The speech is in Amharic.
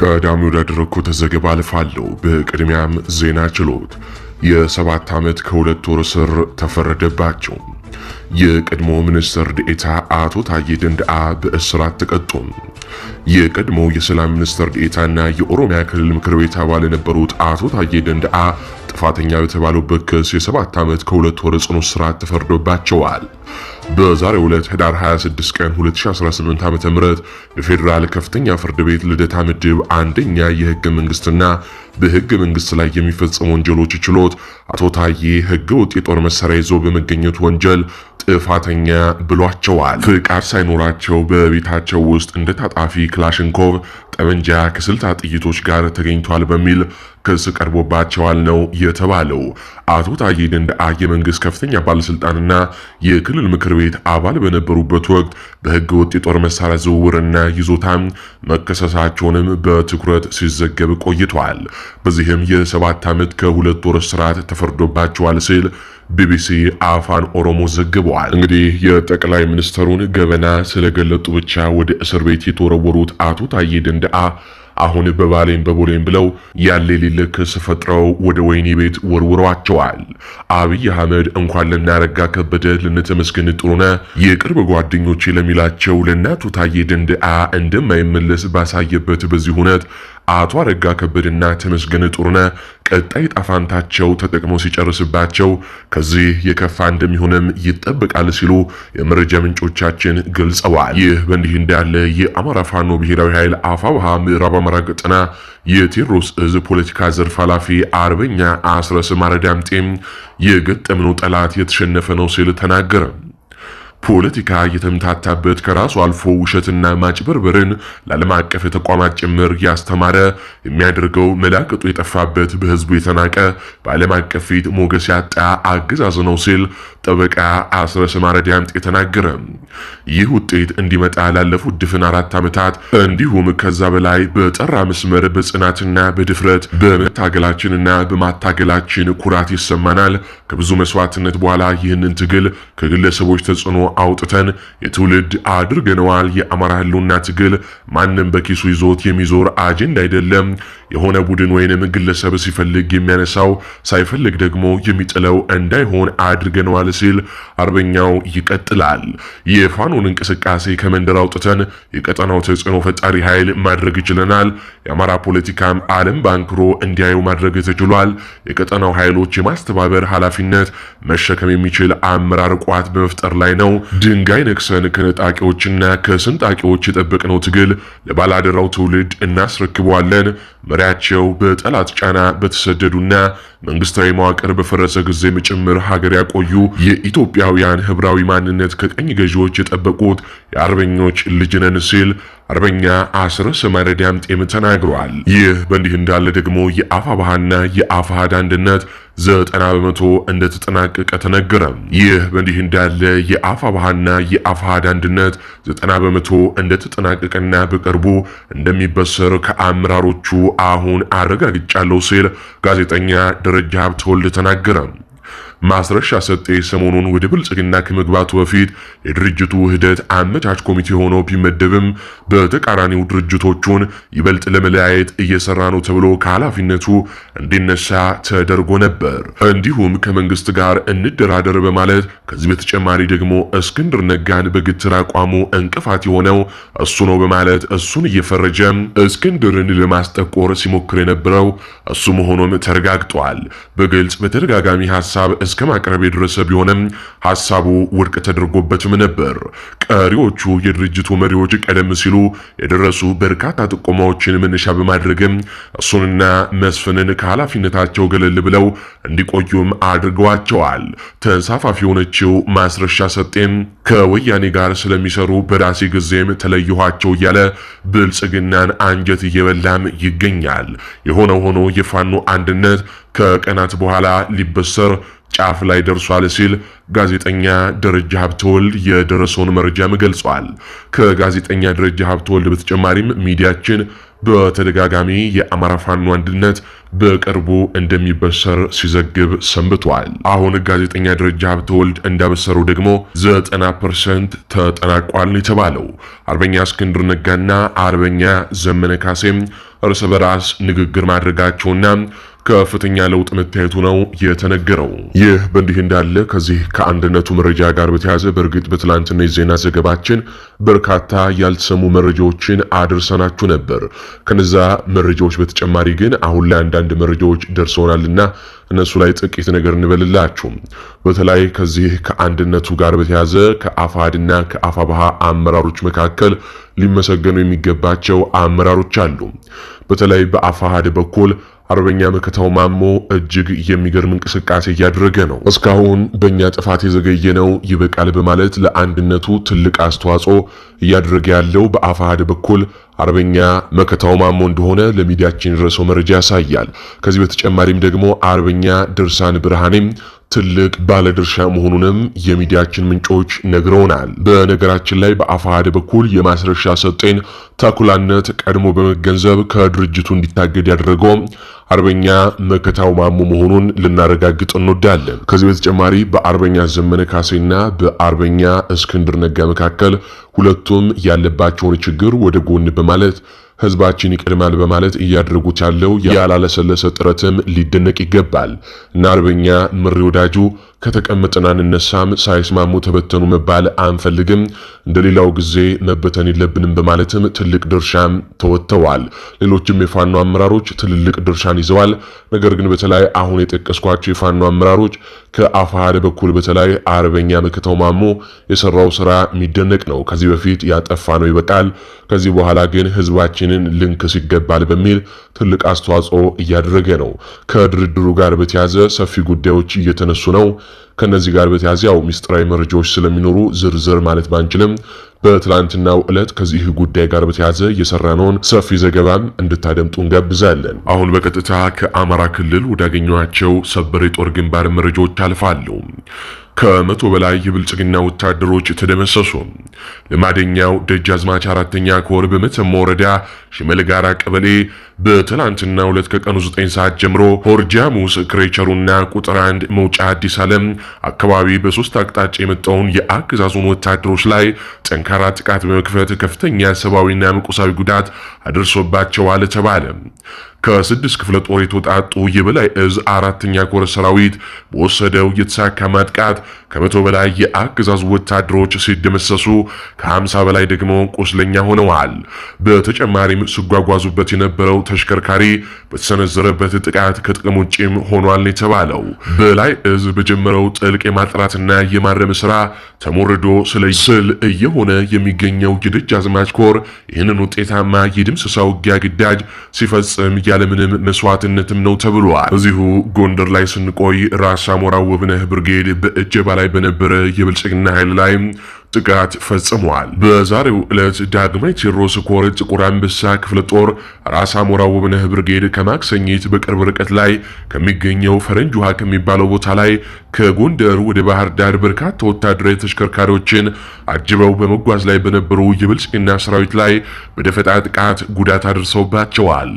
ቀዳሚው ወዳደረኩት ዘገባ አልፋለሁ። በቅድሚያም ዜና ችሎት የ7 ዓመት ከ2 ወር እስር ተፈረደባቸው። የቀድሞ ሚኒስትር ዴኤታ አቶ ታዬ ደንደአ በእስራት ተቀጡ። የቀድሞ የሰላም ሚኒስትር ዴኤታና የኦሮሚያ ክልል ምክር ቤት አባል የነበሩት አቶ ታዬ ደንደአ ጥፋተኛ በተባሉበት ክስ የ7 ዓመት ከ2 ወር ጽኑ እስራት ተፈርዶባቸዋል። በዛሬው ዕለት ህዳር 26 ቀን 2018 ዓ.ም የፌዴራል ከፍተኛ ፍርድ ቤት ልደታ ምድብ አንደኛ የህገ መንግስትና በህገ መንግስት ላይ የሚፈጸሙ ወንጀሎች ችሎት አቶ ታዬ ህገ ወጥ የጦር መሳሪያ ይዞ በመገኘት ወንጀል ጥፋተኛ ብሏቸዋል። ፍቃድ ሳይኖራቸው በቤታቸው ውስጥ እንደ ታጣፊ ክላሽንኮቭ ጠመንጃ ከስልታ ጥይቶች ጋር ተገኝቷል በሚል ክስ ቀርቦባቸዋል ነው የተባለው። አቶ ታዬ ደንደአ የመንግስት ከፍተኛ ባለስልጣንና የክልል ምክር ቤት አባል በነበሩበት ወቅት በህገ ወጥ የጦር መሳሪያ ዝውውርና ይዞታ መከሰሳቸውንም በትኩረት ሲዘገብ ቆይቷል። በዚህም የ7 ዓመት ከ2 ወር እስራት ተፈርዶባቸዋል ሲል ቢቢሲ አፋን ኦሮሞ ዘግቧል። እንግዲህ የጠቅላይ ሚኒስትሩን ገበና ስለገለጡ ብቻ ወደ እስር ቤት የተወረወሩት አቶ ታዬ ደንደአ አሁን በቦሌም ብለው ያለ የሌለ ክስ ፈጥረው ወደ ወህኒ ቤት ወርውረዋቸዋል። አብይ አህመድ እንኳን ለናረጋ ከበደ ለነተመስገን ጥሩነህ የቅርብ ጓደኞቼ ለሚላቸው ለአቶ ታዬ ደንደአ እንደማይመለስ ባሳየበት በዚህ ሁነት አቶ አረጋ ከበደና ተመስገን ጥሩነህ ቀጣይ ጣፋንታቸው ተጠቅመው ሲጨርስባቸው ከዚህ የከፋ እንደሚሆንም ይጠበቃል ሲሉ የመረጃ ምንጮቻችን ገልጸዋል። ይህ በእንዲህ እንዳለ የአማራ ፋኖ ብሔራዊ ኃይል አፋብኃ ምዕራብ አማራ ቀጠና የቴዎድሮስ እዝ ፖለቲካ ዘርፍ ኃላፊ አርበኛ አስረስ ማረ ዳምጤም የገጠምነው ጠላት የተሸነፈ ነው ሲል ተናገረ። ፖለቲካ የተምታታበት ከራሱ አልፎ ውሸትና ማጭበርበርን ለዓለም አቀፍ ተቋማት ጭምር ያስተማረ የሚያደርገው መላቀጡ የጠፋበት በህዝቡ የተናቀ በዓለም አቀፍ ፊት ሞገስ ያጣ አገዛዝ ነው ሲል ጠበቃ አስረስ ማረ ዳምጤ ተናገረ። ይህ ውጤት እንዲመጣ ላለፉት ድፍን 4 ዓመታት እንዲሁም ከዛ በላይ በጠራ መስመር በጽናትና በድፍረት በመታገላችንና በማታገላችን ኩራት ይሰማናል። ከብዙ መስዋዕትነት በኋላ ይህንን ትግል ከግለሰቦች ተጽዕኖ አውጥተን የትውልድ አድርገነዋል። የአማራ ህልውና ትግል ማንም በኪሱ ይዞት የሚዞር አጀንዳ አይደለም። የሆነ ቡድን ወይንም ግለሰብ ሲፈልግ የሚያነሳው ሳይፈልግ ደግሞ የሚጥለው እንዳይሆን አድርገነዋል ሲል አርበኛው ይቀጥላል። የፋኖን እንቅስቃሴ ከመንደር አውጥተን የቀጠናው ተጽዕኖ ፈጣሪ ኃይል ማድረግ ይችለናል። የአማራ ፖለቲካም ዓለም ባንክሮ እንዲያዩ ማድረግ ተችሏል። የቀጠናው ኃይሎች የማስተባበር ኃላፊነት መሸከም የሚችል አመራር ቋት በመፍጠር ላይ ነው። ድንጋይ ነክሰን ከነጣቂዎችና ከስንጣቂዎች የጠበቅነው ትግል ለባላደራው ትውልድ እናስረክበዋለን። መሪያቸው በጠላት ጫና በተሰደዱና መንግስታዊ መዋቅር በፈረሰ ጊዜም ጭምር ሀገር ያቆዩ የኢትዮጵያውያን ህብራዊ ማንነት ከቀኝ ገዢዎች የጠበቁት የአርበኞች ልጅ ነን ሲል አርበኛ አስረስ ማረ ዳምጤም ተናግሯል። ይህ በእንዲህ እንዳለ ደግሞ የአፋብኃና የአፋሕድ አንድነት 90% እንደተጠናቀቀ ተነገረ። ይህ በእንዲህ እንዳለ የአፋብኃና የአፋሕድ አንድነት 90% እንደተጠናቀቀና በቅርቡ እንደሚበሰር ከአመራሮቹ አሁን አረጋግጫለሁ ሲል ጋዜጠኛ ደረጃ ሀብተወልድ ተናገረ። ማስረሻ ሰጤ ሰሞኑን ወደ ብልጽግና ከመግባቱ በፊት የድርጅቱ ውህደት አመቻች ኮሚቴ ሆኖ ቢመደብም በተቃራኒው ድርጅቶቹን ይበልጥ ለመለያየት እየሰራ ነው ተብሎ ከኃላፊነቱ እንዲነሳ ተደርጎ ነበር። እንዲሁም ከመንግስት ጋር እንደራደር በማለት ከዚህ በተጨማሪ ደግሞ እስክንድር ነጋን በግትር አቋሙ እንቅፋት የሆነው እሱ ነው በማለት እሱን እየፈረጀ እስክንድርን ለማስጠቆር ሲሞክር የነበረው እሱ መሆኑም ተረጋግጧል። በግልጽ በተደጋጋሚ ሐሳብ እስከ ማቅረብ የደረሰ ቢሆንም ሐሳቡ ውድቅ ተደርጎበትም ነበር። ቀሪዎቹ የድርጅቱ መሪዎች ቀደም ሲሉ የደረሱ በርካታ ጥቆማዎችን መነሻ በማድረግም እሱንና መስፍንን ከኃላፊነታቸው ገለል ብለው እንዲቆዩም አድርገዋቸዋል። ተንሳፋፊ የሆነችው ማስረሻ ሰጤም ከወያኔ ጋር ስለሚሰሩ በራሴ ጊዜም ተለየኋቸው እያለ ብልጽግናን አንጀት እየበላም ይገኛል። የሆነው ሆኖ የፋኖ አንድነት ከቀናት በኋላ ሊበሰር ጫፍ ላይ ደርሷል ሲል ጋዜጠኛ ደረጃ ሀብተወልድ የደረሰውን መረጃም ገልጿል። ከጋዜጠኛ ደረጃ ሀብተወልድ በተጨማሪም ሚዲያችን በተደጋጋሚ የአማራ ፋኖ አንድነት በቅርቡ እንደሚበሰር ሲዘግብ ሰንብቷል። አሁን ጋዜጠኛ ደረጃ ሀብተወልድ እንዳበሰረው ደግሞ 90% ተጠናቋል የተባለው አርበኛ እስክንድር ነጋና አርበኛ ዘመነ ካሴም እርስ በራስ ንግግር ማድረጋቸውና ከፍተኛ ለውጥ መታየቱ ነው የተነገረው። ይህ በእንዲህ እንዳለ ከዚህ ከአንድነቱ መረጃ ጋር በተያያዘ በእርግጥ በትላንትና የዜና ዘገባችን በርካታ ያልተሰሙ መረጃዎችን አድርሰናችሁ ነበር። ከነዛ መረጃዎች በተጨማሪ ግን አሁን ላይ አንዳንድ መረጃዎች ደርሰውናልና እነሱ ላይ ጥቂት ነገር እንበልላችሁ። በተለይ ከዚህ ከአንድነቱ ጋር በተያያዘ ከአፋድና ከአፋባሃ አመራሮች መካከል ሊመሰገኑ የሚገባቸው አመራሮች አሉ። በተለይ በአፋሃድ በኩል አርበኛ መከታው ማሞ እጅግ የሚገርም እንቅስቃሴ እያደረገ ነው። እስካሁን በእኛ ጥፋት የዘገየ ነው ይበቃል በማለት ለአንድነቱ ትልቅ አስተዋጽኦ እያደረገ ያለው በአፋሃድ በኩል አርበኛ መከታው ማሞ እንደሆነ ለሚዲያችን የደረሰው መረጃ ያሳያል። ከዚህ በተጨማሪም ደግሞ አርበኛ ድርሳን ብርሃኔም ትልቅ ባለድርሻ መሆኑንም የሚዲያችን ምንጮች ነግረውናል። በነገራችን ላይ በአፋሃድ በኩል የማስረሻ ሰጤን ተኩላነት ቀድሞ በመገንዘብ ከድርጅቱ እንዲታገድ ያደረገው አርበኛ መከታው ማሞ መሆኑን ልናረጋግጥ እንወዳለን። ከዚህ በተጨማሪ በአርበኛ ዘመነ ካሴና በአርበኛ እስክንድር ነጋ መካከል ሁለቱም ያለባቸውን ችግር ወደ ጎን በማለት ህዝባችን ይቀድማል በማለት እያደረጉት ያለው ያላለሰለሰ ጥረትም ሊደነቅ ይገባል እና አርበኛ ምሪ ወዳጁ ከተቀመጠን አንነሳም፣ ሳይስማሙ ተበተኑ መባል አንፈልግም፣ እንደሌላው ጊዜ መበተን የለብንም በማለትም ትልቅ ድርሻም ተወጥተዋል። ሌሎችም የፋኖ አመራሮች ትልልቅ ድርሻን ይዘዋል። ነገር ግን በተለይ አሁን የጠቀስኳቸው የፋኖ አመራሮች ከአፋሃድ በኩል በተለይ አርበኛ መከታው ማሞ የሰራው ስራ የሚደነቅ ነው። ከዚህ በፊት ያጠፋ ነው ይበቃል፣ ከዚህ በኋላ ግን ህዝባችንን ልንክስ ይገባል በሚል ትልቅ አስተዋጽኦ እያደረገ ነው። ከድርድሩ ጋር በተያያዘ ሰፊ ጉዳዮች እየተነሱ ነው። ከነዚህ ጋር በተያያዘ ያው ሚስጥራዊ መረጃዎች ስለሚኖሩ ዝርዝር ማለት ባንችልም በትላንትናው ዕለት ከዚህ ጉዳይ ጋር በተያያዘ የሰራነውን ሰፊ ዘገባም እንድታደምጡ እንጋብዛለን። አሁን በቀጥታ ከአማራ ክልል ወዳገኘኋቸው ሰበር የጦር ግንባር መረጃዎች አልፋሉ። ከመቶ በላይ የብልጽግና ወታደሮች ተደመሰሱ። ለማደኛው ደጃዝማች አራተኛ ኮር በመተማ ወረዳ ሽመል ጋራ ቀበሌ በትላንትናው ዕለት ከቀኑ 9 ሰዓት ጀምሮ ሆርጃሙስ ክሬቸሩና ቁጥር 1 መውጫ አዲስ ዓለም አካባቢ በሶስት አቅጣጫ የመጣውን የአገዛዙን ወታደሮች ላይ ጠንካራ ጥቃት በመክፈት ከፍተኛ ሰብአዊና ቁሳዊ ጉዳት አድርሶባቸዋል ተባለ። ከ6 ክፍለ ጦር የተወጣጡ የበላይ እዝ አራተኛ ኮር ሰራዊት በወሰደው የተሳካ ማጥቃት ከመቶ በላይ የአገዛዙ ወታደሮች ሲደመሰሱ ከ50 በላይ ደግሞ ቁስለኛ ሆነዋል። በተጨማሪም ሲጓጓዙበት የነበረው ተሽከርካሪ በተሰነዘረበት ጥቃት ከጥቅም ውጪም ሆኗል የተባለው በላይ እዝ በጀመረው ጥልቅ የማጥራትና የማረም ስራ ተሞርዶ ስል እየሆነ የሚገኘው የደጃዝማች ኮር ይህንን ውጤታማ የድምሰሳ ውጊያ ግዳጅ ሲፈጽም ያለምንም መስዋዕትነትም ነው ተብሏል። እዚሁ ጎንደር ላይ ስንቆይ ራስ አሞራው ውብነህ ብርጌድ በእጀባ ላይ በነበረ የብልጽግና ኃይል ላይ ጥቃት ፈጽሟል። በዛሬው ዕለት ዳግማዊ ቴዎድሮስ ኮር ጥቁር አንበሳ ክፍለ ጦር ራስ አሞራው ውብነህ ብርጌድ ከማክሰኝት በቅርብ ርቀት ላይ ከሚገኘው ፈረንጅ ውሃ ከሚባለው ቦታ ላይ ከጎንደር ወደ ባህር ዳር በርካታ ወታደራዊ ተሽከርካሪዎችን አጅበው በመጓዝ ላይ በነበሩ የብልጽግና ሰራዊት ላይ በደፈጣ ጥቃት ጉዳት አድርሰውባቸዋል።